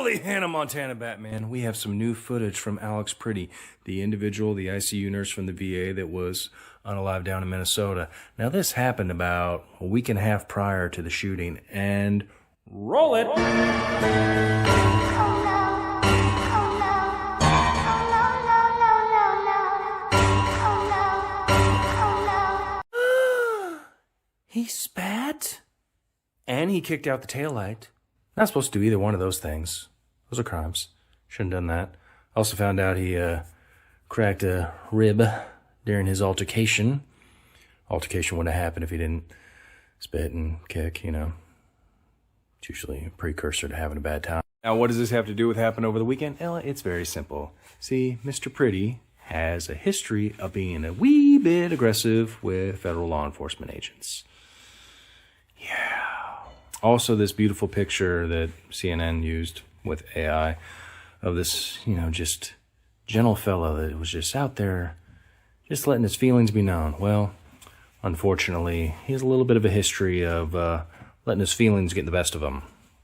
Holy Hannah Montana Batman, we have some new footage from Alex Pretti, the individual, the ICU nurse from the VA that was unalived down in Minnesota. Now, this happened about a week and a half prior to the shooting, and roll it! He spat? And he kicked out the taillight. Not supposed to do either one of those things. Those are crimes. Shouldn't have done that. Also found out he cracked a rib during his altercation. Altercation wouldn't have happened if he didn't spit and kick, you know. It's usually a precursor to having a bad time. Now, what does this have to do with happening over the weekend? Well, it's very simple. See, Mr. Pretti has a history of being a wee bit aggressive with federal law enforcement agents. Yeah. Also, this beautiful picture that CNN used with AI of this, just gentle fellow that was just out there, just letting his feelings be known. Well, unfortunately, he has a little bit of a history of letting his feelings get the best of him,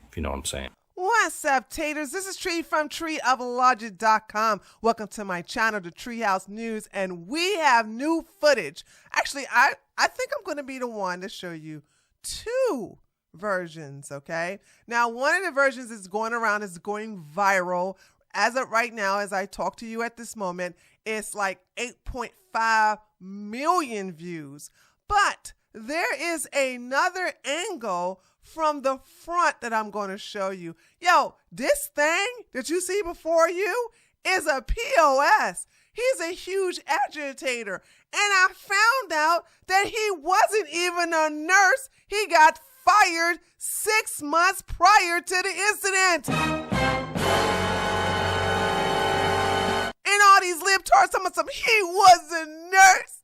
if you know what I'm saying. What's up, taters? This is Tree from treeoflogic.com. Welcome to my channel, The Treehouse News, and we have new footage. Actually, I think I'm going to be the one to show you two versions, okay? Now, one of the versions is going around, is going viral. As of right now, as I talk to you at this moment, it's like 8.5 million views. But there is another angle from the front that I'm going to show you. Yo, this thing that you see before you is a POS. He's a huge agitator. And I found out that he wasn't even a nurse. He got fired 6 months prior to the incident. And all these libtards talking about he was a nurse.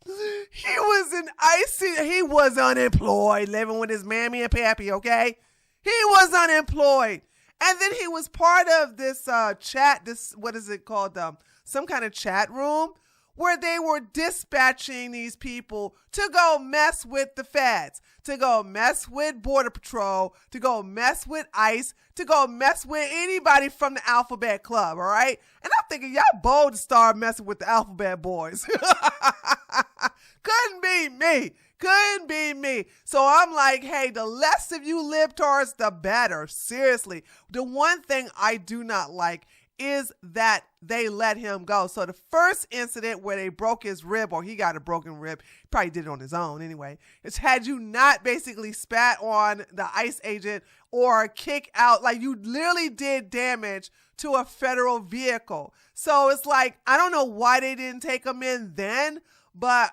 He was an ICU. He was unemployed, living with his mammy and pappy, okay? He was unemployed. And then he was part of this chat, what is it called? Some kind of chat room where they were dispatching these people to go mess with the feds, to go mess with Border Patrol, to go mess with ICE, to go mess with anybody from the Alphabet Club, all right? And I'm thinking, y'all bold to start messing with the Alphabet boys. Couldn't be me. Couldn't be me. So I'm like, hey, the less of you libtards, the better. Seriously. The one thing I do not like is that they let him go. So the first incident where they broke his rib, or he got a broken rib, he probably did it on his own anyway, it's had you not basically spat on the ICE agent or kick out, like you literally did damage to a federal vehicle. So it's like, I don't know why they didn't take him in then, but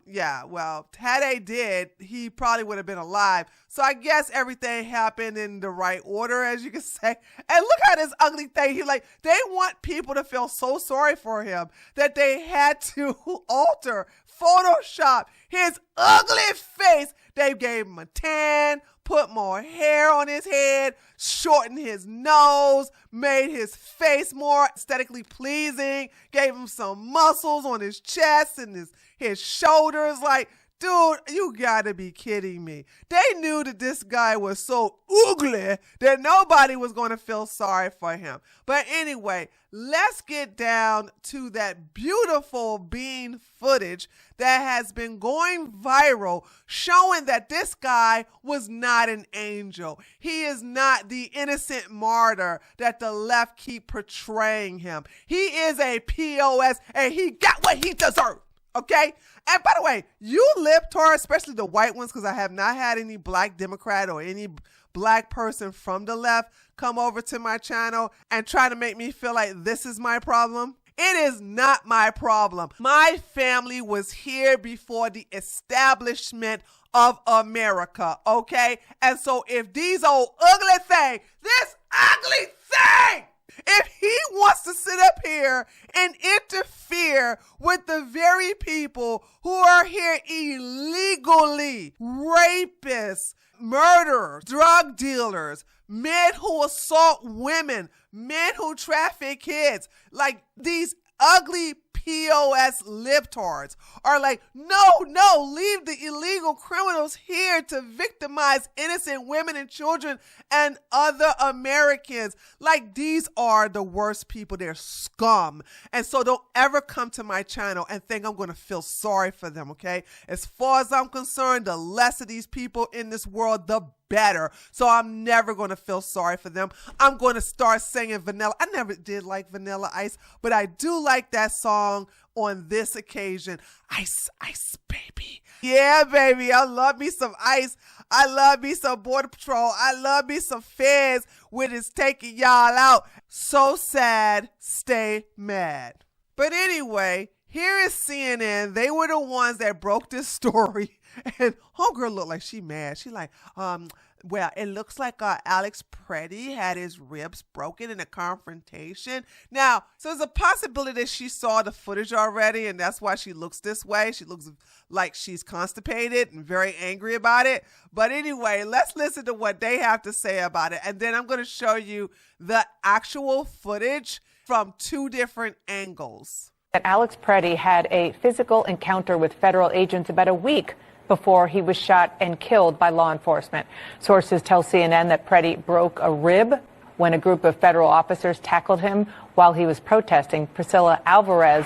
yeah, well, had they did, he probably would have been alive. So I guess everything happened in the right order, as you can say. And look at this ugly thing. They want people to feel so sorry for him that they had to alter, Photoshop his ugly face. They gave him a tan, put more hair on his head, shortened his nose, made his face more aesthetically pleasing, gave him some muscles on his chest and his shoulders. Like, dude, you gotta be kidding me. They knew that this guy was so ugly that nobody was gonna feel sorry for him. But anyway, let's get down to that beautiful bean footage that has been going viral, showing that this guy was not an angel. He is not the innocent martyr that the left keep portraying him. He is a POS, and he got what he deserved. Okay? And by the way, you libtards, especially the white ones, because I have not had any black Democrat or any black person from the left come over to my channel and try to make me feel like this is my problem. It is not my problem. My family was here before the establishment of America, okay? And so if these old ugly thing, this ugly thing, if he wants to sit up here and interfere with the very people who are here illegally, rapists, murderers, drug dealers, men who assault women, men who traffic kids, like these ugly POS libtards are like, no, leave the illegal criminals here to victimize innocent women and children and other Americans. Like, these are the worst people. They're scum. And so don't ever come to my channel and think I'm going to feel sorry for them, okay? As far as I'm concerned, the less of these people in this world, the better. So I'm never going to feel sorry for them. I'm going to start singing Vanilla. I never did like Vanilla Ice, but I do like that song on this occasion. Ice, ice, baby. Yeah, baby. I love me some ice. I love me some Border Patrol. I love me some feds when it's taking y'all out. So sad. Stay mad. But anyway, here is CNN. They were the ones that broke this story. And homegirl looked like she mad. She like, well, it looks like Alex Pretti had his ribs broken in a confrontation. Now, so there's a possibility that she saw the footage already, and that's why she looks this way. She looks like she's constipated and very angry about it. But anyway, let's listen to what they have to say about it. And then I'm going to show you the actual footage from two different angles. That Alex Pretti had a physical encounter with federal agents about a week before he was shot and killed by law enforcement. Sources tell CNN that Pretti broke a rib when a group of federal officers tackled him while he was protesting. Priscilla Alvarez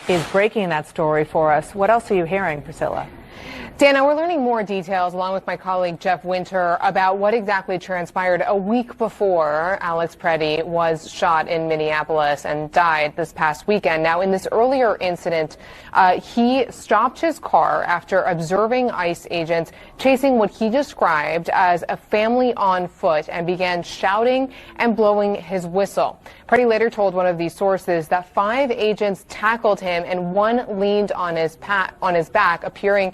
is breaking that story for us. What else are you hearing, Priscilla? Dana, we're learning more details along with my colleague Jeff Winter about what exactly transpired a week before Alex Pretti was shot in Minneapolis and died this past weekend. Now, in this earlier incident, he stopped his car after observing ICE agents chasing what he described as a family on foot and began shouting and blowing his whistle. Pretti later told one of these sources that 5 agents tackled him and one leaned on his back, appearing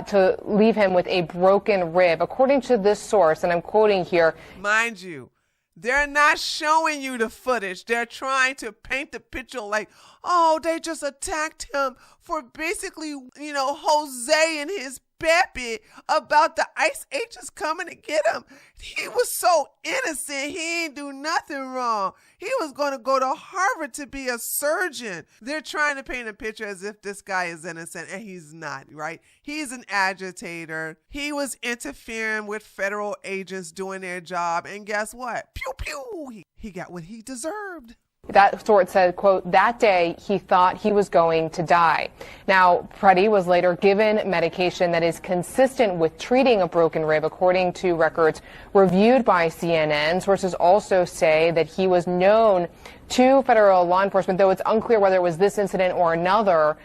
to leave him with a broken rib. According to this source, and I'm quoting here, mind you, they're not showing you the footage. They're trying to paint the picture like, oh, they just attacked him for basically, Jose and his Pepe about the ICE agents coming to get him. He was so innocent. He ain't do nothing wrong. He was going to go to Harvard to be a surgeon. They're trying to paint a picture as if this guy is innocent, and he's not, right? He's an agitator. He was interfering with federal agents doing their job, and guess what? Pew, pew. He got what he deserved. that source said, quote, that day he thought he was going to die. Now, Pretti was later given medication that is consistent with treating a broken rib, according to records reviewed by CNN. Sources also say that he was known to federal law enforcement, though it's unclear whether it was this incident or another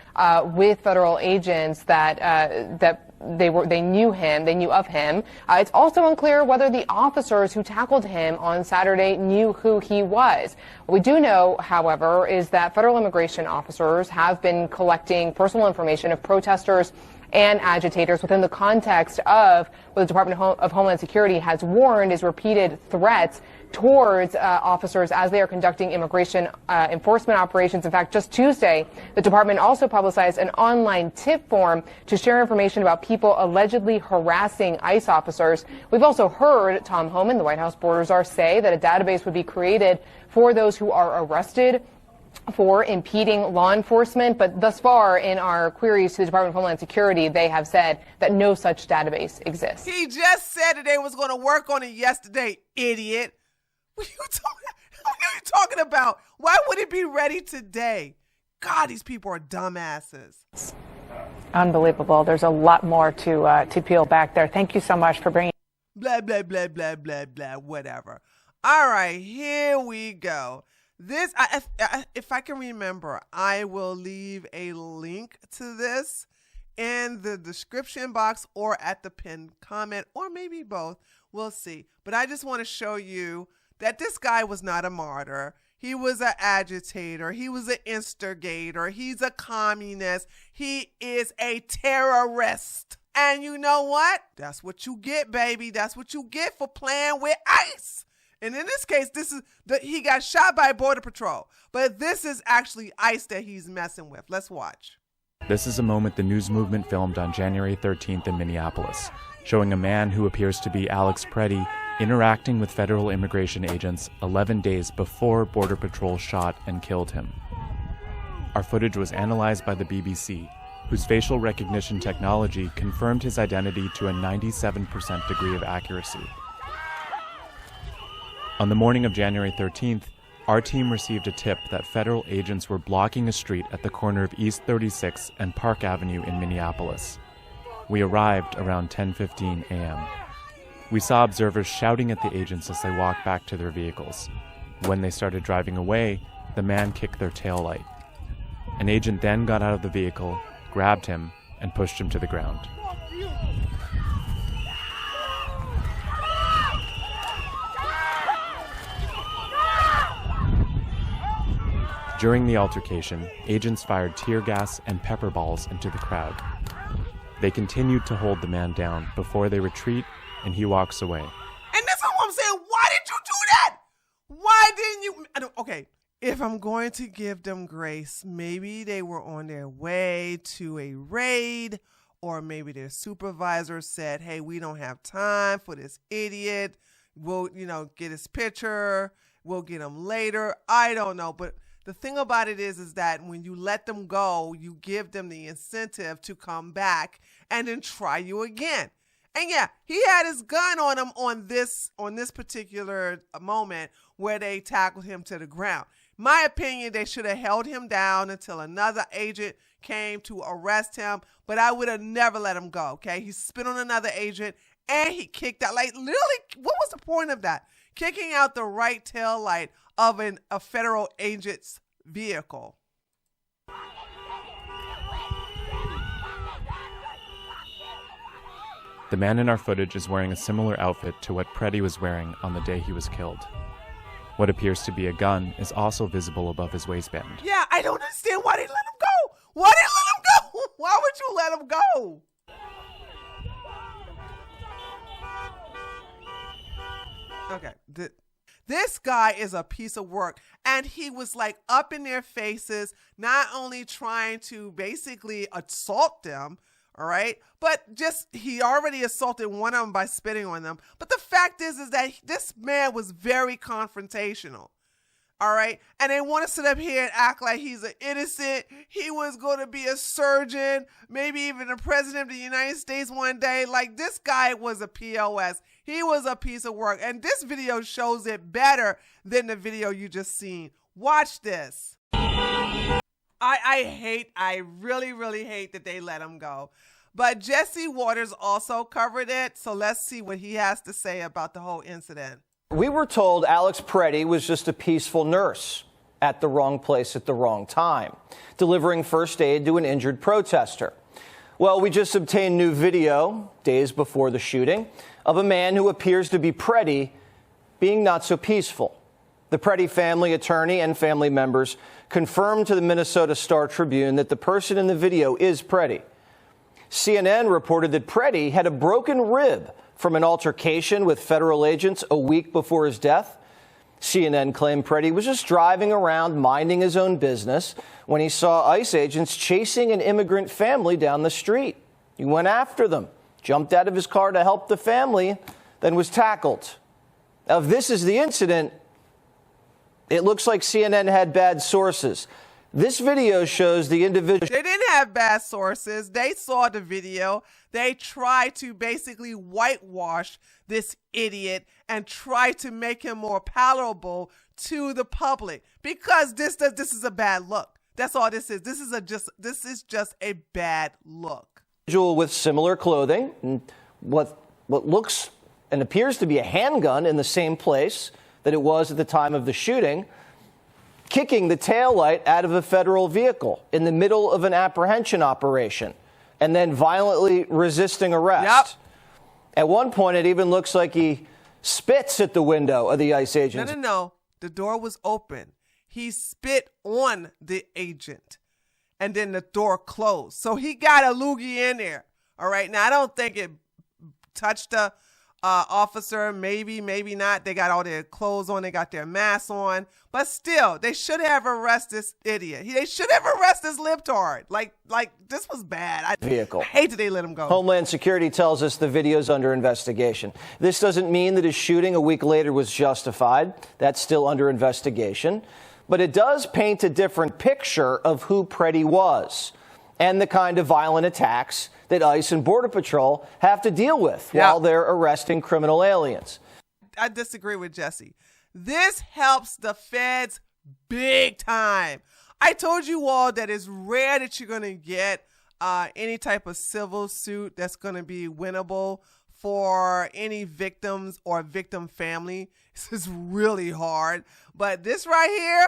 with federal agents that they knew of him. It's also unclear whether the officers who tackled him on Saturday knew who he was. What we do know, however, is that federal immigration officers have been collecting personal information of protesters and agitators within the context of what the Department of Homeland Security has warned is repeated threats towards officers as they are conducting immigration enforcement operations. In fact, just Tuesday, the department also publicized an online tip form to share information about people allegedly harassing ICE officers. We've also heard Tom Homan, the White House border czar, say that a database would be created for those who are arrested for impeding law enforcement, but thus far in our queries to the Department of Homeland Security, they have said that no such database exists. He just said that they was going to work on it yesterday, idiot. What are you talking about? Why would it be ready today? God, these people are dumbasses. Unbelievable. There's a lot more to peel back there. Thank you so much for bringing. Blah, blah, blah, blah, blah, blah, whatever. All right, here we go. This, if I can remember, I will leave a link to this in the description box or at the pinned comment, or maybe both. We'll see. But I just want to show you that this guy was not a martyr. He was an agitator. He was an instigator. He's a communist. He is a terrorist. And you know what? That's what you get, baby. That's what you get for playing with ICE. And in this case, he got shot by Border Patrol. But this is actually ICE that he's messing with. Let's watch. This is a moment the news movement filmed on January 13th in Minneapolis, showing a man who appears to be Alex Pretti interacting with federal immigration agents 11 days before Border Patrol shot and killed him. our footage was analyzed by the BBC, whose facial recognition technology confirmed his identity to a 97% degree of accuracy. On the morning of January 13th, our team received a tip that federal agents were blocking a street at the corner of East 36 and Park Avenue in Minneapolis. We arrived around 10:15 a.m. We saw observers shouting at the agents as they walked back to their vehicles. When they started driving away, the man kicked their taillight. An agent then got out of the vehicle, grabbed him, and pushed him to the ground. During the altercation, agents fired tear gas and pepper balls into the crowd. They continued to hold the man down before they retreat, and he walks away. And that's what I'm saying. Why did you do that? Why didn't you? Okay, if I'm going to give them grace, maybe they were on their way to a raid, or maybe their supervisor said, hey, we don't have time for this idiot. We'll, get his picture. We'll get him later. I don't know. But the thing about it is that when you let them go, you give them the incentive to come back and then try you again. And yeah, he had his gun on him on this particular moment where they tackled him to the ground. My opinion, they should have held him down until another agent came to arrest him, but I would have never let him go, okay? He spit on another agent and he kicked out, like literally, what was the point of that? Kicking out the right tail light of a federal agent's vehicle. The man in our footage is wearing a similar outfit to what Pretti was wearing on the day he was killed. What appears to be a gun is also visible above his waistband. Yeah, I don't understand why they let him go. Why did they let him go? Why would you let him go? Okay, this guy is a piece of work, and he was like up in their faces, not only trying to basically assault them, all right, but just he already assaulted one of them by spitting on them. But the fact is that this man was very confrontational, all right, and they want to sit up here and act like he's an innocent. He was going to be a surgeon, maybe even the president of the United States one day. Like, this guy was a POS. He was a piece of work, and this video shows it better than the video you just seen. Watch this. I really, really hate that they let him go. But Jesse Waters also covered it, so let's see what he has to say about the whole incident. We were told Alex Pretti was just a peaceful nurse at the wrong place at the wrong time, delivering first aid to an injured protester. Well, we just obtained new video, days before the shooting, of a man who appears to be Pretti being not so peaceful. The Pretti family attorney and family members confirmed to the Minnesota Star-Tribune that the person in the video is Pretti. CNN reported that Pretti had a broken rib from an altercation with federal agents a week before his death. CNN claimed Pretti was just driving around minding his own business when he saw ICE agents chasing an immigrant family down the street. He went after them, jumped out of his car to help the family, then was tackled. Now, if this is the incident, it looks like CNN had bad sources. This video shows the individual. They didn't have bad sources. They saw the video. They tried to basically whitewash this idiot and try to make him more palatable to the public because this is a bad look. That's all this is. This is just a bad look. Individual with similar clothing, and what looks and appears to be a handgun in the same place that it was at the time of the shooting, kicking the taillight out of a federal vehicle in the middle of an apprehension operation and then violently resisting arrest. Yep. At one point, it even looks like he spits at the window of the ICE agent. No. The door was open. He spit on the agent and then the door closed. So he got a loogie in there. All right. Now, I don't think it touched the officer, maybe not. They got all their clothes on, they got their masks on, but still, they should have arrested this idiot. They should have arrested this libtard. Like this was bad. Vehicle. I hate that they let him go. Homeland Security tells us the video's under investigation. This doesn't mean that his shooting a week later was justified. That's still under investigation. but it does paint a different picture of who Pretti was and the kind of violent attacks that ICE and Border Patrol have to deal with while they're arresting criminal aliens. I disagree with Jesse. This helps the feds big time. I told you all that it's rare that you're going to get any type of civil suit that's going to be winnable for any victims or victim family. This is really hard. But this right here,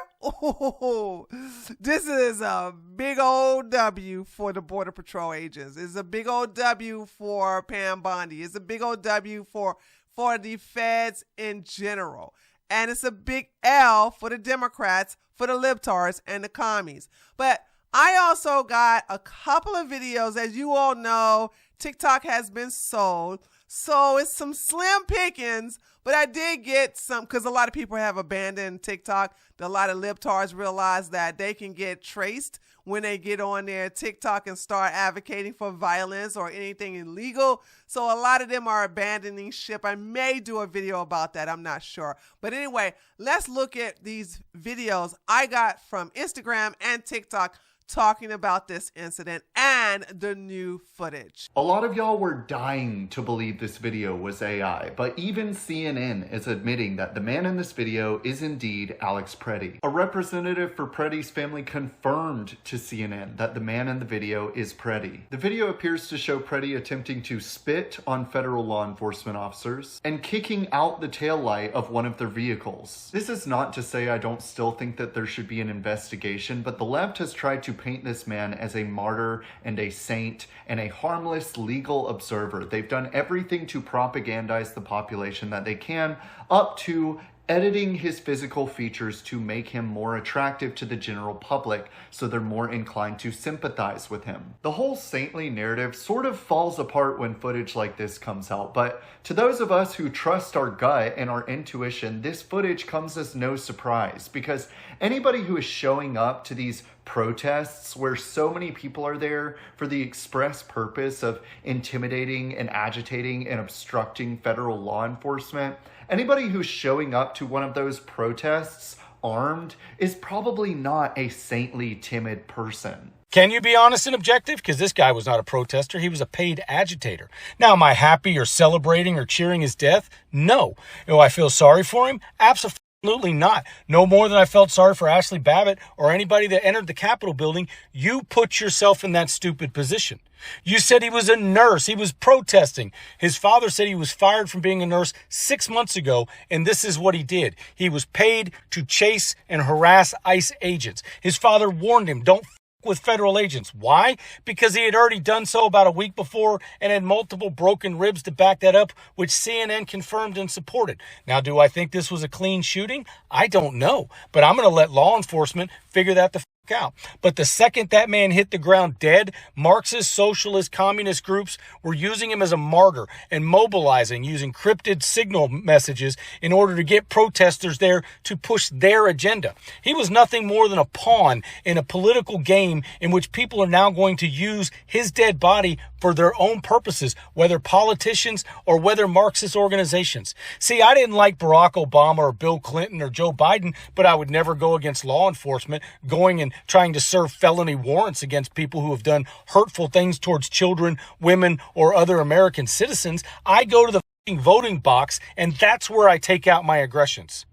this is a big old W for the Border Patrol agents. It's a big old W for Pam Bondi. It's a big old W for the feds in general. And it's a big L for the Democrats, for the libtards, and the commies. But I also got a couple of videos. As you all know, TikTok has been sold. So it's some slim pickings, but I did get some, because a lot of people have abandoned TikTok. A lot of libtards realize that they can get traced when they get on their TikTok and start advocating for violence or anything illegal. So a lot of them are abandoning ship. I may do a video about that. I'm not sure. But anyway, let's look at these videos I got from Instagram and TikTok talking about this incident and the new footage. A lot of y'all were dying to believe this video was AI, but even CNN is admitting that the man in this video is indeed Alex Pretti. A representative for Pretti's family confirmed to CNN that the man in the video is Pretti. The video appears to show Pretti attempting to spit on federal law enforcement officers and kicking out the taillight of one of their vehicles. This is not to say I don't still think that there should be an investigation, but the left has tried to paint this man as a martyr and a saint and a harmless legal observer. They've done everything to propagandize the population that they can, up to editing his physical features to make him more attractive to the general public so they're more inclined to sympathize with him. The whole saintly narrative sort of falls apart when footage like this comes out, but to those of us who trust our gut and our intuition, this footage comes as no surprise, because anybody who is showing up to these protests where so many people are there for the express purpose of intimidating and agitating and obstructing federal law enforcement, anybody who's showing up to one of those protests armed is probably not a saintly, timid person. Can you be honest and objective? Because this guy was not a protester. He was a paid agitator. Now, am I happy or celebrating or cheering his death? No. Do I feel sorry for him? Absolutely not. No more than I felt sorry for Ashley Babbitt or anybody that entered the Capitol building. You put yourself in that stupid position. You said he was a nurse. He was protesting. His father said he was fired from being a nurse 6 months ago, and this is what he did. He was paid to chase and harass ICE agents. His father warned him, don't with federal agents. Why? Because he had already done so about a week before and had multiple broken ribs to back that up, which CNN confirmed and supported. Now, do I think this was a clean shooting? I don't know, but I'm going to let law enforcement figure that the out. But the second that man hit the ground dead, Marxist, socialist, communist groups were using him as a martyr and mobilizing using cryptid signal messages in order to get protesters there to push their agenda. He was nothing more than a pawn in a political game in which people are now going to use his dead body for their own purposes, whether politicians or whether Marxist organizations. See, I didn't like Barack Obama or Bill Clinton or Joe Biden, but I would never go against law enforcement going and trying to serve felony warrants against people who have done hurtful things towards children, women, or other American citizens. I go to the voting box, and that's where I take out my aggressions.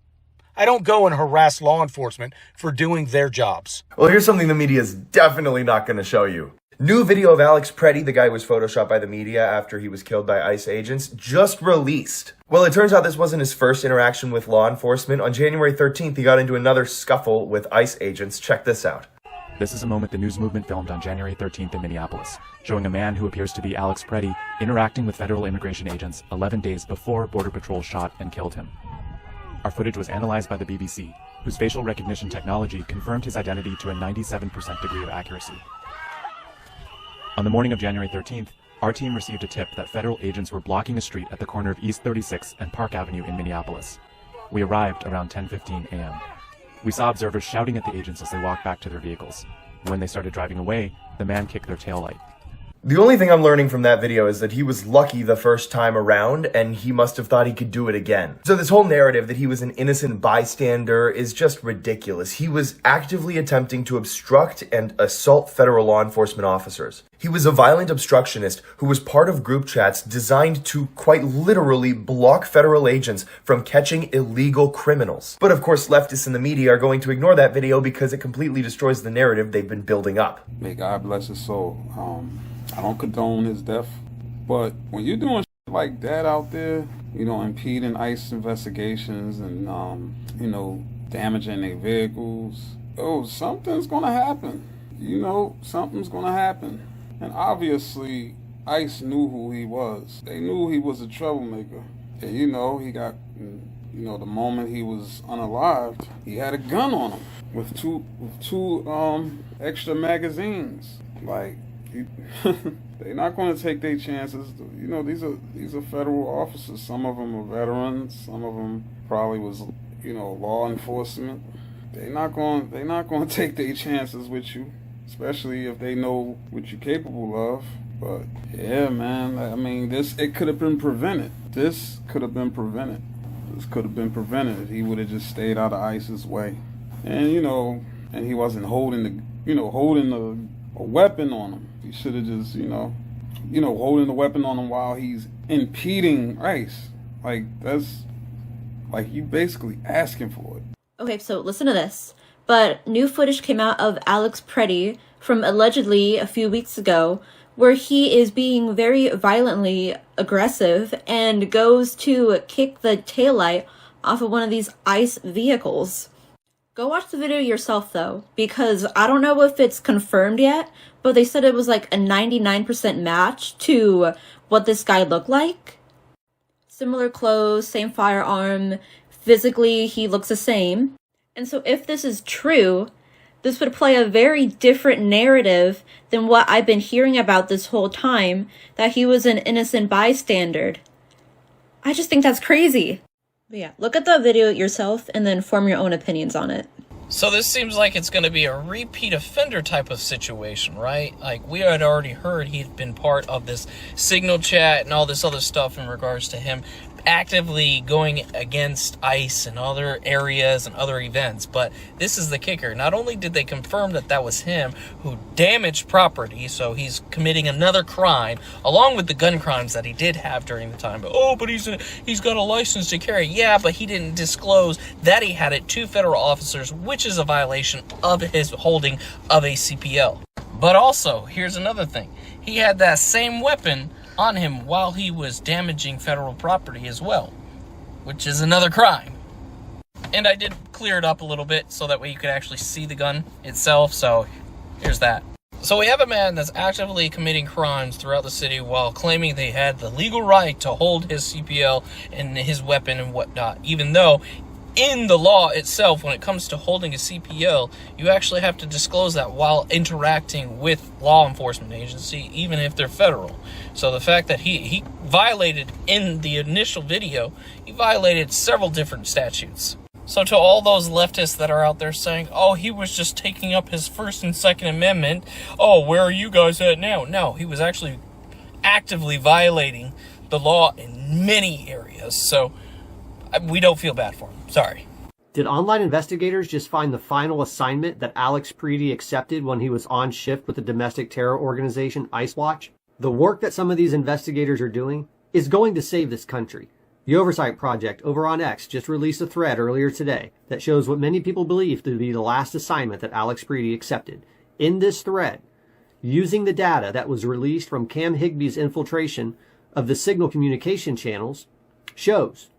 I don't go and harass law enforcement for doing their jobs. Well, here's something the media is definitely not going to show you. New video of Alex Pretti, the guy who was photoshopped by the media after he was killed by ICE agents, just released. Well, it turns out this wasn't his first interaction with law enforcement. On January 13th, he got into another scuffle with ICE agents. Check this out. This is a moment the news movement filmed on January 13th in Minneapolis, showing a man who appears to be Alex Pretti interacting with federal immigration agents 11 days before Border Patrol shot and killed him. Our footage was analyzed by the BBC, whose facial recognition technology confirmed his identity to a 97% degree of accuracy. On the morning of January 13th, our team received a tip that federal agents were blocking a street at the corner of East 36 and Park Avenue in Minneapolis. We arrived around 10:15 a.m. We saw observers shouting at the agents as they walked back to their vehicles. When they started driving away, the man kicked their taillight. The only thing I'm learning from that video is that he was lucky the first time around, and he must have thought he could do it again. So this whole narrative that he was an innocent bystander is just ridiculous. He was actively attempting to obstruct and assault federal law enforcement officers. He was a violent obstructionist who was part of group chats designed to quite literally block federal agents from catching illegal criminals. But of course, leftists in the media are going to ignore that video because it completely destroys the narrative they've been building up. May God bless his soul. I don't condone his death, but when you're doing shit like that out there, impeding ICE investigations and, damaging their vehicles, something's gonna happen. Something's gonna happen. And obviously, ICE knew who he was. They knew he was a troublemaker. And, he got, the moment he was unalived, he had a gun on him with two extra magazines. Like, they're not going to take their chances. These are federal officers. Some of them are veterans. Some of them probably was, law enforcement. They're not going to take their chances with you, especially if they know what you're capable of. But yeah, man. I mean, it could have been prevented. This could have been prevented if he would have just stayed out of ICE's way. And and he wasn't holding a weapon on him. He should have just, holding the weapon on him while he's impeding ICE. Like, that's, like, you basically asking for it. Okay, so listen to this. But new footage came out of Alex Pretti from allegedly a few weeks ago, where he is being very violently aggressive and goes to kick the taillight off of one of these ICE vehicles. Go watch the video yourself, though, because I don't know if it's confirmed yet, but they said it was like a 99% match to what this guy looked like. Similar clothes, same firearm, physically he looks the same. And so if this is true, this would play a very different narrative than what I've been hearing about this whole time, that he was an innocent bystander. I just think that's crazy. But yeah, look at the video yourself and then form your own opinions on it. So this seems like it's going to be a repeat offender type of situation, right? Like, we had already heard he'd been part of this signal chat and all this other stuff in regards to him actively going against ICE and other areas and other events. But this is the kicker. Not only did they confirm that that was him who damaged property, so he's committing another crime, along with the gun crimes that he did have during the time. But he's got a license to carry. Yeah, but he didn't disclose that he had it to federal officers, which is a violation of his holding of a CPL. But also, here's another thing. He had that same weapon on him while he was damaging federal property as well, which is another crime. And I did clear it up a little bit so that way you could actually see the gun itself, so here's that. So we have a man that's actively committing crimes throughout the city while claiming they had the legal right to hold his CPL and his weapon and whatnot, even though in the law itself, when it comes to holding a CPL, you actually have to disclose that while interacting with law enforcement agency, even if they're federal. So the fact that he violated in the initial video, he violated several different statutes. So to all those leftists that are out there saying, oh, he was just taking up his First and Second Amendment, oh, where are you guys at now? No, he was actually actively violating the law in many areas. So we don't feel bad for him. Sorry. Did online investigators just find the final assignment that Alex Pretti accepted when he was on shift with the domestic terror organization ICE Watch? The work that some of these investigators are doing is going to save this country. The Oversight Project over on X just released a thread earlier today that shows what many people believe to be the last assignment that Alex Pretti accepted. In this thread, using the data that was released from Cam Higby's infiltration of the signal communication channels, shows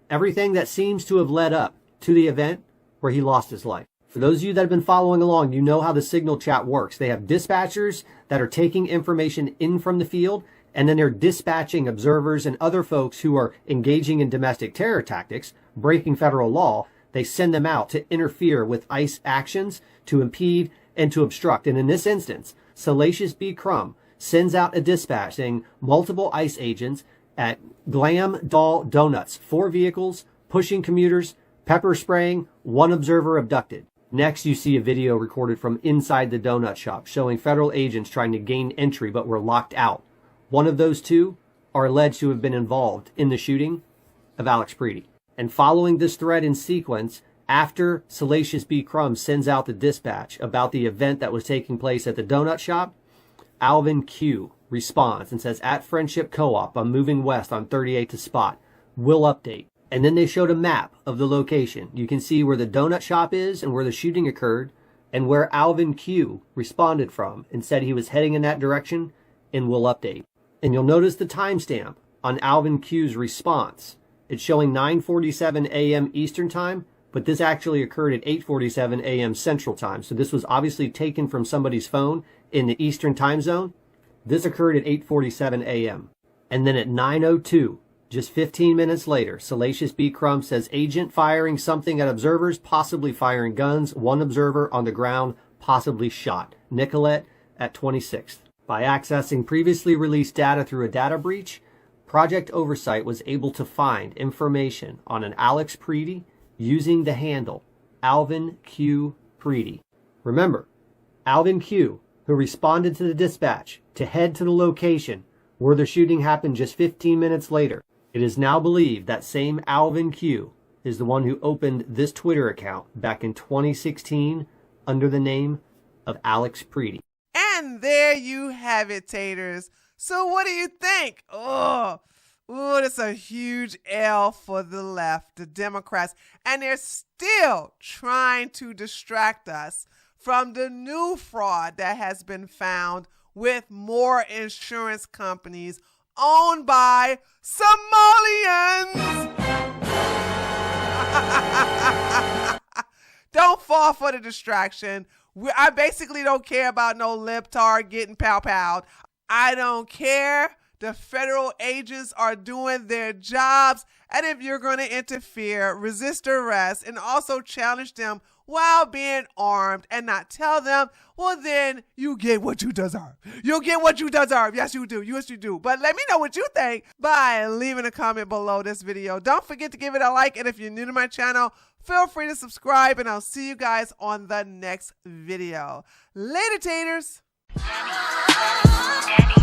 everything that seems to have led up to the event where he lost his life. For those of you that have been following along, you know how the signal chat works. They have dispatchers that are taking information in from the field, and then they're dispatching observers and other folks who are engaging in domestic terror tactics, breaking federal law. They send them out to interfere with ICE actions, to impede and to obstruct. And in this instance, Salacious B. Crumb sends out a dispatch saying multiple ICE agents at Glam Doll Donuts, 4 vehicles, pushing commuters, pepper spraying, 1 observer abducted. Next, you see a video recorded from inside the donut shop showing federal agents trying to gain entry but were locked out. One of those two are alleged to have been involved in the shooting of Alex Pretti. And following this thread in sequence, after Salacious B. Crumb sends out the dispatch about the event that was taking place at the donut shop, Alvin Q responds and says, "At Friendship Co-op, I'm moving west on 38 to spot. Will update." And then they showed a map of the location. You can see where the donut shop is and where the shooting occurred and where Alvin Q responded from and said he was heading in that direction and will update. And you'll notice the timestamp on Alvin Q's response. It's showing 9:47 a.m. Eastern Time, but this actually occurred at 8:47 a.m. Central Time. So this was obviously taken from somebody's phone in the Eastern Time Zone. This occurred at 8:47 a.m. And then at 9:02, just 15 minutes later, Salacious B. Crumb says agent firing something at observers, possibly firing guns. One observer on the ground, possibly shot. Nicolette at 26th. By accessing previously released data through a data breach, Project Oversight was able to find information on an Alex Pretti using the handle Alvin Q. Pretti. Remember, Alvin Q., who responded to the dispatch to head to the location where the shooting happened just 15 minutes later. It is now believed that same Alvin Q. is the one who opened this Twitter account back in 2016 under the name of Alex Pretti. And there you have it, taters. So what do you think? Oh, that's a huge L for the left, the Democrats. And they're still trying to distract us from the new fraud that has been found with more insurance companies owned by Somalians. Don't fall for the distraction. I basically don't care about no libtard getting pow-powed. I don't care. The federal agents are doing their jobs. And if you're going to interfere, resist arrest, and also challenge them while being armed and not tell them, well, then you get what you deserve. You'll get what you deserve. Yes, you do. Yes, you do. But let me know what you think by leaving a comment below this video. Don't forget to give it a like. And if you're new to my channel, feel free to subscribe. And I'll see you guys on the next video. Later, taters. Daddy.